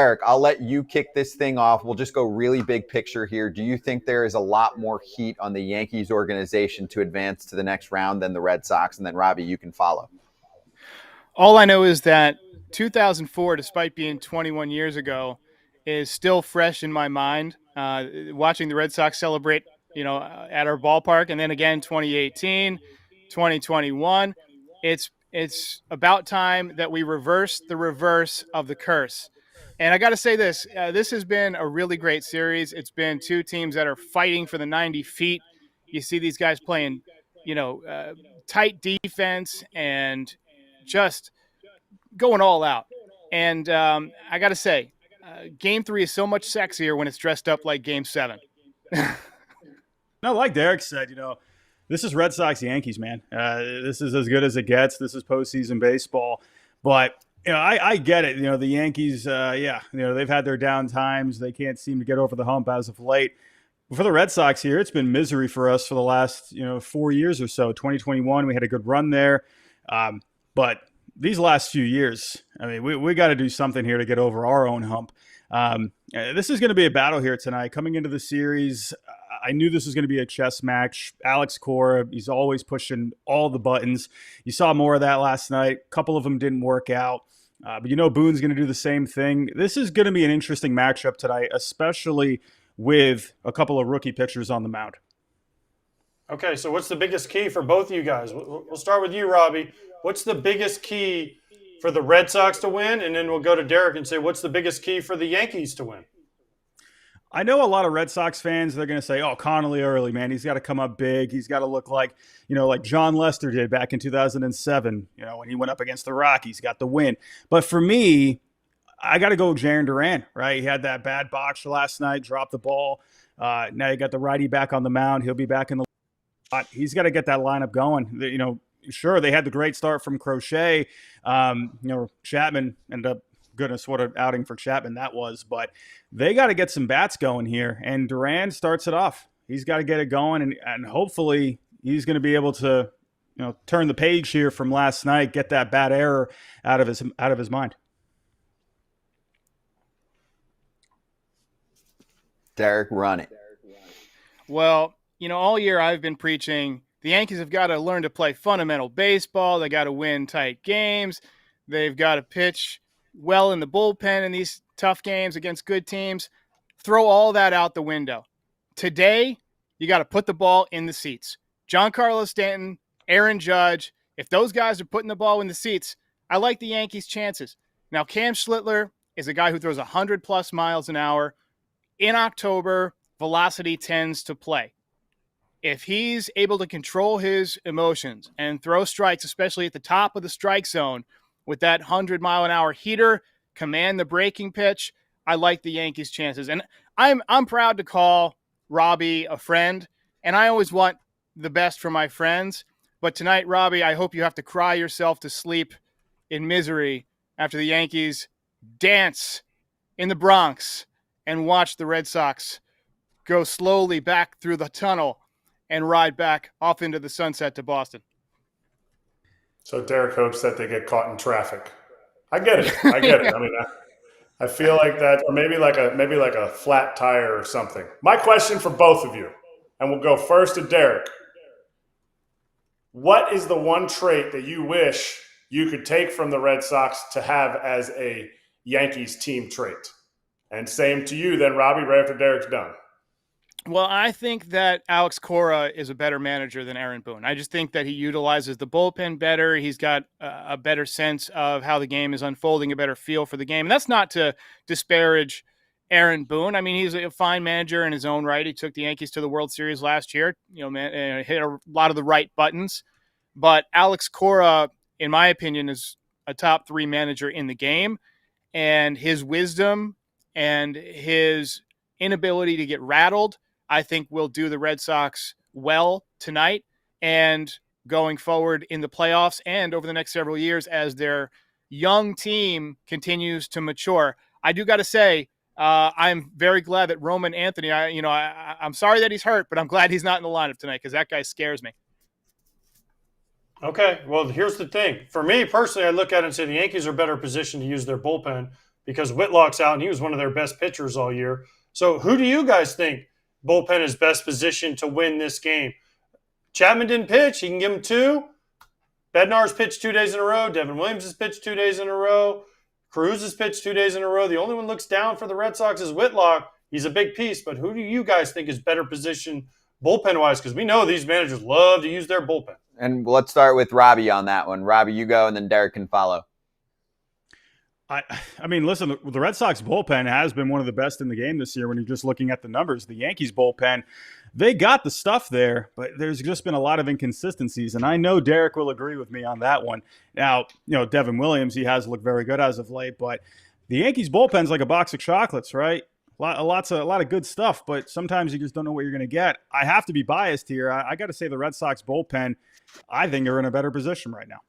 Eric, I'll let you kick this thing off. We'll just go really big picture here. Do you think there is a lot more heat on the Yankees organization to advance to the next round than the Red Sox? And then, Robbie, you can follow. All I know is that 2004, despite being 21 years ago, is still fresh in my mind. Watching the Red Sox celebrate, at our ballpark, and then again 2018, 2021, it's about time that we reverse the reverse of the curse. And I got to say this: this has been a really great series. It's been two teams that are fighting for the 90 feet. You see these guys playing, tight defense and just going all out. And I got to say, Game 3 is so much sexier when it's dressed up like Game 7. No, like Derek said, this is Red Sox-Yankees, man. This is as good as it gets. This is postseason baseball. But, I get it. The Yankees, they've had their down times. They can't seem to get over the hump as of late. But for the Red Sox here, it's been misery for us for the last, 4 years or so. 2021, we had a good run there. But these last few years, we got to do something here to get over our own hump. This is going to be a battle here tonight. Coming into the series, I knew this was going to be a chess match. Alex Cora, he's always pushing all the buttons. You saw more of that last night. A couple of them didn't work out. But Boone's going to do the same thing. This is going to be an interesting matchup tonight, especially with a couple of rookie pitchers on the mound. Okay, so what's the biggest key for both of you guys? We'll start with you, Robbie. What's the biggest key for the Red Sox to win? And then we'll go to Derek and say, what's the biggest key for the Yankees to win? I know a lot of Red Sox fans, they're going to say, Connolly early, man. He's got to come up big. He's got to look like, like John Lester did back in 2007, when he went up against the Rockies, got the win. But for me, I got to go Jarren Duran, right? He had that bad box last night, dropped the ball. Now you got the righty back on the mound. He'll be back in the lot. He's got to get that lineup going. Sure, they had the great start from Crochet. Chapman ended up, goodness, what an outing for Chapman that was. But they got to get some bats going here. And Duran starts it off. He's got to get it going. And hopefully he's going to be able to, turn the page here from last night, get that bad error out of his mind. Derek, run it. Well, all year I've been preaching the Yankees have got to learn to play fundamental baseball. They got to win tight games. They've got to pitch well in the bullpen in these tough games against good teams. Throw all that out the window. Today, you got to put the ball in the seats. Giancarlo Stanton, Aaron Judge, if those guys are putting the ball in the seats, I like the Yankees' chances. Now, Cam Schlittler is a guy who throws 100-plus miles an hour. In October, velocity tends to play. If he's able to control his emotions and throw strikes, especially at the top of the strike zone with that 100-mile-an-hour heater, command the breaking pitch, I like the Yankees' chances. And I'm proud to call Robbie a friend, and I always want the best for my friends. But tonight, Robbie, I hope you have to cry yourself to sleep in misery after the Yankees dance in the Bronx and watch the Red Sox go slowly back through the tunnel and ride back off into the sunset to Boston. So Derek hopes that they get caught in traffic. I get it. I feel like that, or maybe like a flat tire or something. My question for both of you, and we'll go first to Derek. What is the one trait that you wish you could take from the Red Sox to have as a Yankees team trait? And same to you then, Robbie, right after Derek's done. Well, I think that Alex Cora is a better manager than Aaron Boone. I just think that he utilizes the bullpen better. He's got a better sense of how the game is unfolding, a better feel for the game. And that's not to disparage Aaron Boone. I mean, he's a fine manager in his own right. He took the Yankees to the World Series last year, hit a lot of the right buttons. But Alex Cora, in my opinion, is a top 3 manager in the game. And his wisdom and his inability to get rattled, I think, will do the Red Sox well tonight and going forward in the playoffs and over the next several years as their young team continues to mature. I do got to say, I'm very glad that Roman Anthony, I'm sorry that he's hurt, but I'm glad he's not in the lineup tonight because that guy scares me. Okay, well, here's the thing. For me personally, I look at it and say the Yankees are better positioned to use their bullpen because Whitlock's out and he was one of their best pitchers all year. So who do you guys think bullpen is best positioned to win this game? Chapman didn't pitch. He can give him 2. Bednar's pitched 2 days in a row. Devin Williams has pitched 2 days in a row. Cruz has pitched 2 days in a row. The only one looks down for the Red Sox is Whitlock. He's a big piece, but who do you guys think is better positioned bullpen-wise? Because we know these managers love to use their bullpen. And let's start with Robbie on that one. Robbie, you go, and then Derek can follow. I mean, listen, the Red Sox bullpen has been one of the best in the game this year when you're just looking at the numbers. The Yankees bullpen, they got the stuff there, but there's just been a lot of inconsistencies, and I know Derek will agree with me on that one. Now, Devin Williams, he has looked very good as of late, but the Yankees bullpen's like a box of chocolates, right? A lot of good stuff, but sometimes you just don't know what you're going to get. I have to be biased here. I got to say the Red Sox bullpen, I think, are in a better position right now.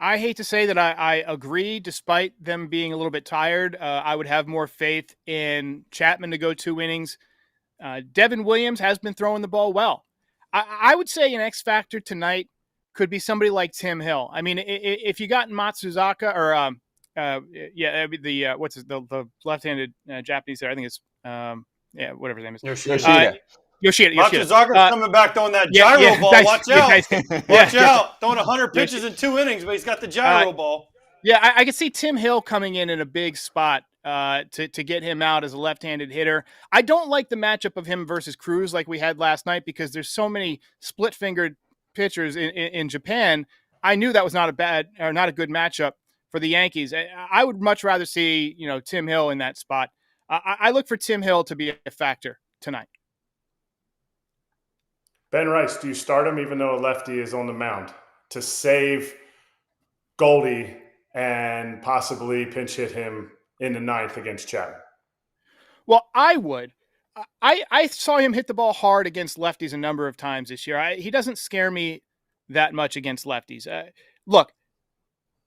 I hate to say that I agree, despite them being a little bit tired. I would have more faith in Chapman to go 2 innings. Devin Williams has been throwing the ball well. I would say an X factor tonight could be somebody like Tim Hill. I mean, if you got Matsuzaka or the left-handed Japanese there, I think it's whatever his name is. Yoshida. Matsuzaka's coming back throwing that gyro ball. Nice. Watch out. Nice. Watch out. Throwing 100 pitches in 2 innings, but he's got the gyro ball. Yeah, I could see Tim Hill coming in a big spot to get him out as a left-handed hitter. I don't like the matchup of him versus Cruz like we had last night because there's so many split-fingered pitchers in Japan. I knew that was not a good matchup for the Yankees. I would much rather see Tim Hill in that spot. I look for Tim Hill to be a factor tonight. Ben Rice, do you start him even though a lefty is on the mound to save Goldie and possibly pinch hit him in the 9th against Chapman? Well, I would. I saw him hit the ball hard against lefties a number of times this year. He doesn't scare me that much against lefties. Look,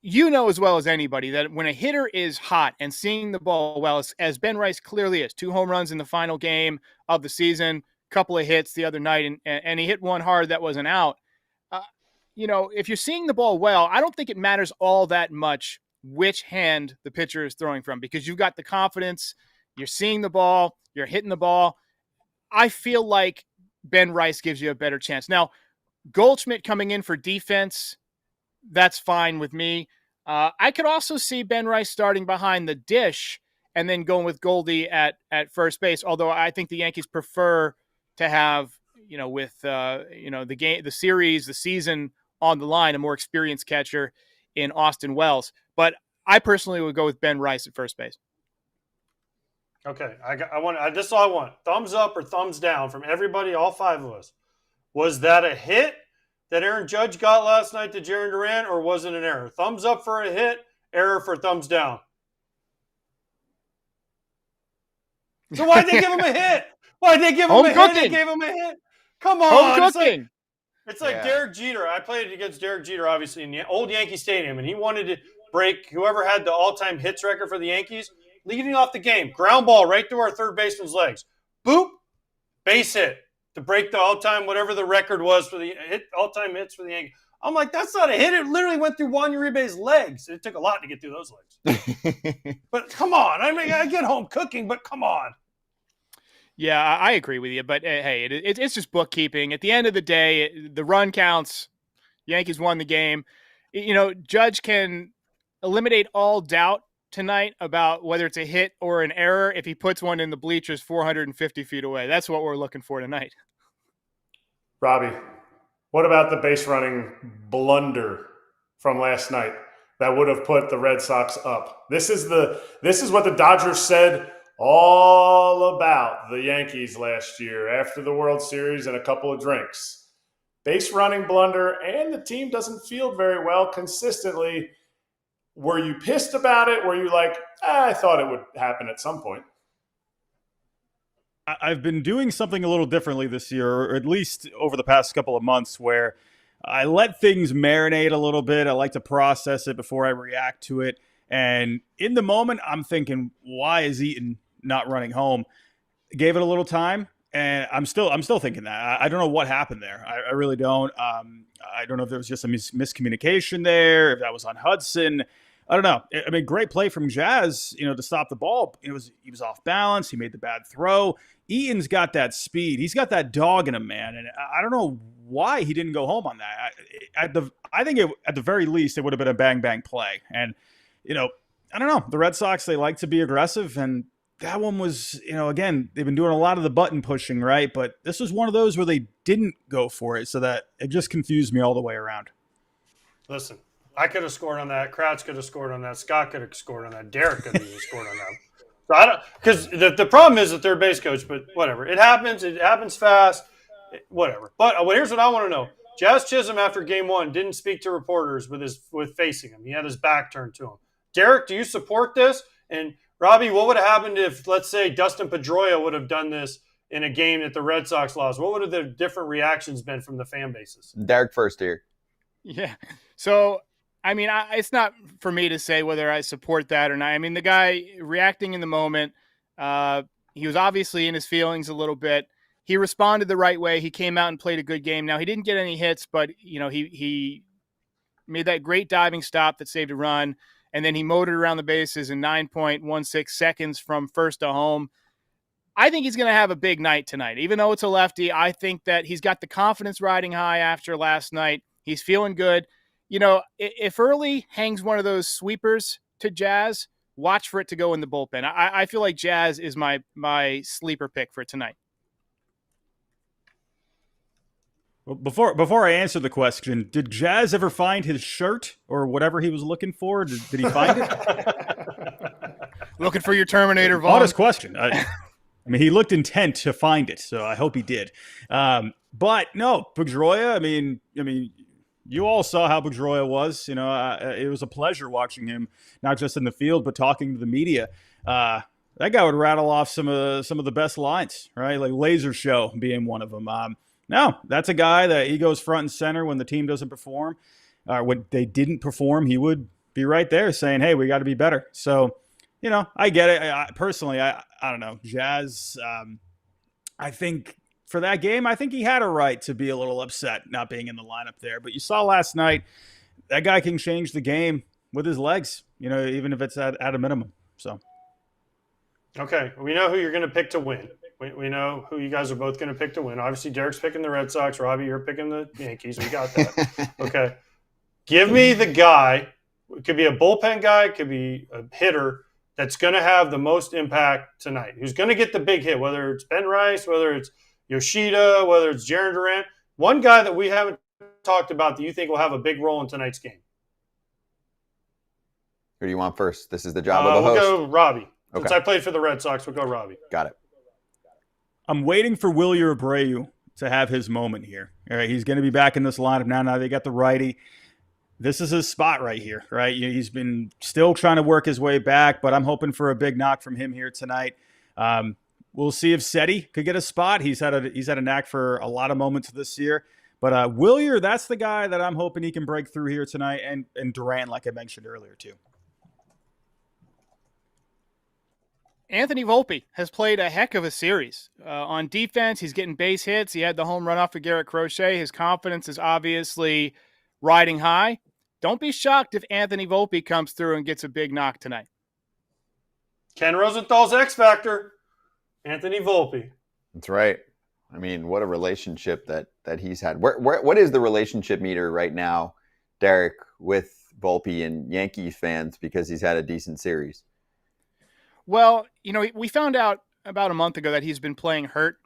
as well as anybody that when a hitter is hot and seeing the ball well, as Ben Rice clearly is, 2 home runs in the final game of the season, couple of hits the other night, and he hit one hard that wasn't out. If you're seeing the ball well, I don't think it matters all that much which hand the pitcher is throwing from because you've got the confidence, you're seeing the ball, you're hitting the ball. I feel like Ben Rice gives you a better chance. Now, Goldschmidt coming in for defense, that's fine with me. I could also see Ben Rice starting behind the dish and then going with Goldie at first base, although I think the Yankees prefer to have, the game, the series, the season on the line, a more experienced catcher in Austin Wells. But I personally would go with Ben Rice at first base. Okay, this is all I want. Thumbs up or thumbs down from everybody, all 5 of us. Was that a hit that Aaron Judge got last night to Jarren Duran, or was it an error? Thumbs up for a hit, error for thumbs down. So why'd they give him a hit? Why'd they give him a hit? They gave him a hit. Come on. Home cooking. It's like Derek Jeter. I played against Derek Jeter, obviously, in the old Yankee Stadium, and he wanted to break whoever had the all-time hits record for the Yankees, leading off the game. Ground ball right through our third baseman's legs. Boop, base hit to break the all-time, whatever the record was for the all-time hits for the Yankees. I'm like, that's not a hit. It literally went through Juan Uribe's legs. It took a lot to get through those legs. But come on. I mean, I get home cooking, but come on. Yeah, I agree with you. But, hey, it's just bookkeeping. At the end of the day, the run counts. Yankees won the game. Judge can eliminate all doubt tonight about whether it's a hit or an error if he puts one in the bleachers 450 feet away. That's what we're looking for tonight. Robbie, what about the base running blunder from last night that would have put the Red Sox up? This is what the Dodgers said all about the Yankees last year after the World Series and a couple of drinks. Base running blunder, and the team doesn't field very well consistently. Were you pissed about it? Were you like, I thought it would happen at some point? I've been doing something a little differently this year, or at least over the past couple of months, where I let things marinate a little bit. I like to process it before I react to it. And in the moment, I'm thinking, why is Eaton not running home? Gave it a little time, And I'm still thinking that. I don't know what happened there. I really don't. I don't know if there was just a miscommunication there, if that was on Hudson. I don't know. I mean, great play from Jazz, to stop the ball. He was off balance. He made the bad throw. Eaton's got that speed. He's got that dog in him, man. And I don't know why he didn't go home on that. I think at the very least, it would have been a bang play. And, I don't know. The Red Sox, they like to be aggressive, and that one was, again, they've been doing a lot of the button pushing, right? But this was one of those where they didn't go for it, so that it just confused me all the way around. Listen, I could have scored on that. Kratz could have scored on that. Scott could have scored on that. Derek could have even scored on that. So I don't, because the problem is the third base coach, but whatever. It happens. It happens fast. Whatever. But here's what I want to know. Jazz Chisholm, after game one, didn't speak to reporters with facing him. He had his back turned to him. Derek, do you support this? And Robbie, what would have happened if, let's say, Dustin Pedroia would have done this in a game that the Red Sox lost? What would have the different reactions been from the fan bases? Derek first here. Yeah. So, I mean, it's not for me to say whether I support that or not. I mean, the guy reacting in the moment, he was obviously in his feelings a little bit. He responded the right way. He came out and played a good game. Now, he didn't get any hits, but, he made that great diving stop that saved a run. And then he motored around the bases in 9.16 seconds from first to home. I think he's going to have a big night tonight. Even though it's a lefty, I think that he's got the confidence riding high after last night. He's feeling good. If Early hangs one of those sweepers to Jazz, watch for it to go in the bullpen. I feel like Jazz is my sleeper pick for tonight. Well, before I answer the question, did Jazz ever find his shirt or whatever he was looking for? Did he find it? Looking for your Terminator, Vaughn. Honest question. I mean, he looked intent to find it, so I hope he did. But no, Pedroia. I mean, you all saw how Pedroia was. It was a pleasure watching him, not just in the field, but talking to the media. That guy would rattle off some of the best lines, right? Like Laser Show being one of them. No, that's a guy that he goes front and center when the team doesn't perform. When they didn't perform, he would be right there saying, hey, we got to be better. So, I get it. Personally, I don't know. Jazz, I think for that game, I think he had a right to be a little upset not being in the lineup there. But you saw last night, that guy can change the game with his legs, even if it's at a minimum. So, okay, we know who you're going to pick to win. We know who you guys are both going to pick to win. Obviously, Derek's picking the Red Sox. Robbie, you're picking the Yankees. We got that. Okay. Give me the guy. It could be a bullpen guy. It could be a hitter that's going to have the most impact tonight. Who's going to get the big hit, whether it's Ben Rice, whether it's Yoshida, whether it's Jarren Duran. One guy that we haven't talked about that you think will have a big role in tonight's game. Who do you want first? This is the job of the host. We'll go Robbie. Okay. Since I played for the Red Sox, we'll go Robbie. Got it. I'm waiting for Wilyer Abreu to have his moment here. All right, he's going to be back in this lineup now. Now they got the righty. This is his spot right here, right? He's been still trying to work his way back, but I'm hoping for a big knock from him here tonight. We'll see if Seti could get a spot. He's had a knack for a lot of moments this year. But Wilyer, that's the guy that I'm hoping he can break through here tonight, and Duran, like I mentioned earlier, too. Anthony Volpe has played a heck of a series. On defense, he's getting base hits. He had the home run off of Garrett Crochet. His confidence is obviously riding high. Don't be shocked if Anthony Volpe comes through and gets a big knock tonight. Ken Rosenthal's X Factor, Anthony Volpe. That's right. I mean, what a relationship that he's had. What is the relationship meter right now, Derek, with Volpe and Yankees fans, because he's had a decent series? Well, we found out about a month ago that he's been playing hurt,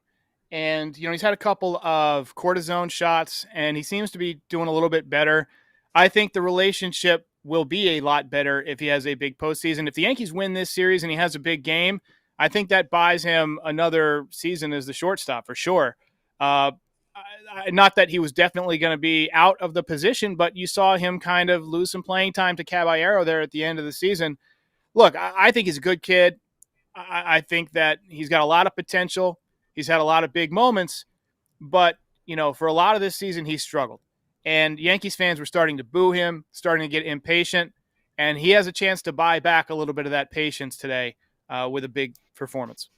and, he's had a couple of cortisone shots, and he seems to be doing a little bit better. I think the relationship will be a lot better if he has a big postseason. If the Yankees win this series and he has a big game, I think that buys him another season as the shortstop for sure. Not that he was definitely going to be out of the position, but you saw him kind of lose some playing time to Caballero there at the end of the season. Look, I think he's a good kid. I think that he's got a lot of potential. He's had a lot of big moments, but, for a lot of this season, he's struggled. And Yankees fans were starting to boo him, starting to get impatient, and he has a chance to buy back a little bit of that patience today with a big performance.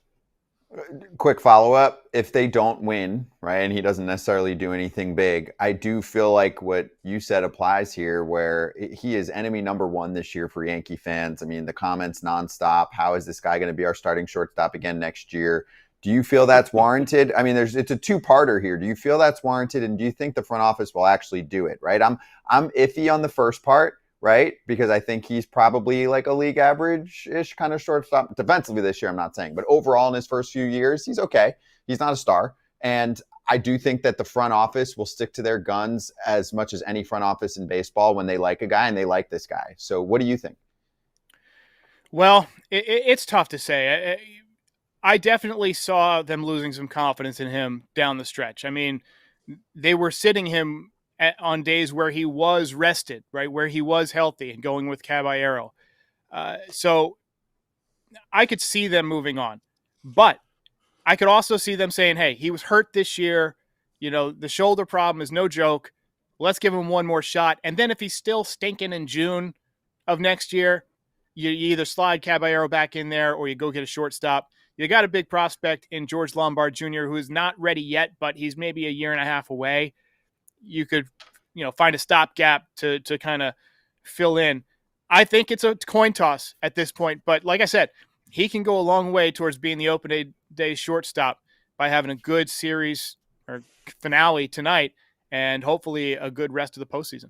Quick follow-up. If they don't win, right, and he doesn't necessarily do anything big, I do feel like what you said applies here, where he is enemy number one this year for Yankee fans. I mean, the comments nonstop. How is this guy going to be our starting shortstop again next year? Do you feel that's warranted? I mean, it's a two-parter here. Do you feel that's warranted, and do you think the front office will actually do it, right? I'm iffy on the first part, right? Because I think he's probably like a league average-ish kind of shortstop. Defensively this year, I'm not saying. But overall, in his first few years, he's okay. He's not a star. And I do think that the front office will stick to their guns as much as any front office in baseball when they like a guy, and they like this guy. So what do you think? Well, it's tough to say. I definitely saw them losing some confidence in him down the stretch. I mean, they were sitting him on days where he was rested, right, where he was healthy and going with Caballero. So I could see them moving on. But I could also see them saying, hey, he was hurt this year. You know, the shoulder problem is no joke. Let's give him one more shot. And then if he's still stinking in June of next year, you either slide Caballero back in there or you go get a shortstop. You got a big prospect in George Lombard Jr., who is not ready yet, but he's maybe a year and a half away. You could, find a stopgap to kind of fill in. I think it's a coin toss at this point, but like I said, he can go a long way towards being the opening day shortstop by having a good series or finale tonight and hopefully a good rest of the postseason.